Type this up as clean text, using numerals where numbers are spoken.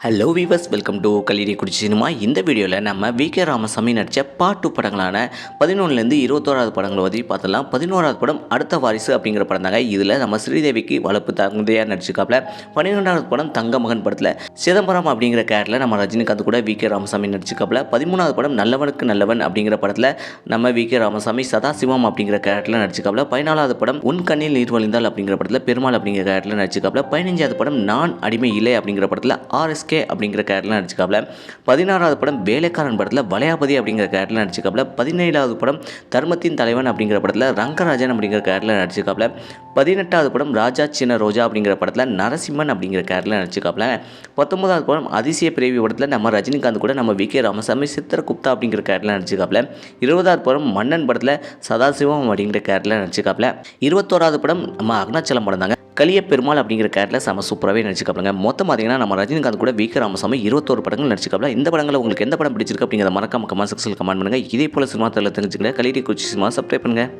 Hello viewers, welcome to கல்லீரி குடிச்சி cinema. இந்த வீடியோவில் நம்ம வி.கே. ராமசாமி நடித்த பாட்டு படங்களான 11லேருந்து 21வது படங்களை பற்றி பார்த்தலாம். 11வது படம் அடுத்த வாரிசு அப்படிங்கிற படம் தாங்க. இதில் நம்ம ஸ்ரீதேவிக்கு வளர்ப்பு தந்தையாக நடிச்சிருக்காப்புல. 12வது படம் தங்க மகன் படத்தில் சிதம்பரம் அப்படிங்கிற கேரக்டரில் நம்ம ரஜினிகாந்த் கூட வி.கே. ராமசாமி நடிச்சிருக்காப்புல. 13வது படம் நல்லவனுக்கு நல்லவன் அப்படிங்கிற படத்தில் நம்ம வி.கே. ராமசாமி சதாசிவம் அப்படிங்கிற கேரக்டரில் நடிச்சிருக்காப்புல. 14வது படம் உன் கண்ணில் நீர் வழிந்தால் அப்படிங்கிற படத்தில் பெருமாள் அப்படிங்கிற கேரக்டரில் நடிச்சிருக்காப்புல. 15வது படம் நான் அடிமை இல்லை அப்படிங்கிற படத்தில் RSK அப்படிங்கிற கேரக்டரில் நடிச்சிருக்காப்புல. 16வது படம் வேலைக்காரன் படத்தில் வளையாபதி அப்படிங்கிற கேரக்டரில் நடிச்சிருக்காப்புல. 17வது படம் தர்மத்தின் தலைவன் அப்படிங்கிற படத்தில் ரங்கராஜன் அப்படிங்கிற கேரக்டரில் நடிச்சிருக்காப்புல. 18வது படம் ராஜா சின்ன ரோஜா அப்படிங்கிற படத்தில் நரசிம்மன் அப்படிங்கிற கேரக்டரில் நடிச்சிருக்காப்புல. 19வது படம் அதிசய பிறவி படத்தில் நம்ம ரஜினிகாந்த் கூட நம்ம வி.கே. ராமசாமி சித்திரகுப்தா அப்படிங்கிற கேரக்டரில் நடிச்சிருக்காப்புல. 20வது படம் மன்னன் படத்தில் சதாசிவம் அப்படிங்கிற கேரக்டரில் நடிச்சிருக்காப்புல. 21வது படம் நம்ம அருணாச்சலம் படம் தாங்க. கலிய பெருமாள் அப்படிங்கிற கேரக்டரில் செம சூப்பராகவே நடிச்சிருக்காங்க. மொத்தம் பார்த்தீங்கன்னா நம்ம ரஜினிகாந்த் கூட வி.கே. ராமசாமி 21 படங்கள் நடிச்சிருக்காங்க. இந்த படங்களை உங்களுக்கு எந்த படம் பிடிச்சிருக்கு அப்படிங்கிறத மறக்காம கமெண்ட் செக்ஷனில் கமெண்ட் பண்ணுங்கள். இதே போல் சினிமா தளத்தில் தெரிஞ்சுக்கிற கல்லீரி குச்சி சினிமா சப்ஸ்கிரைப் பண்ணுங்கள்.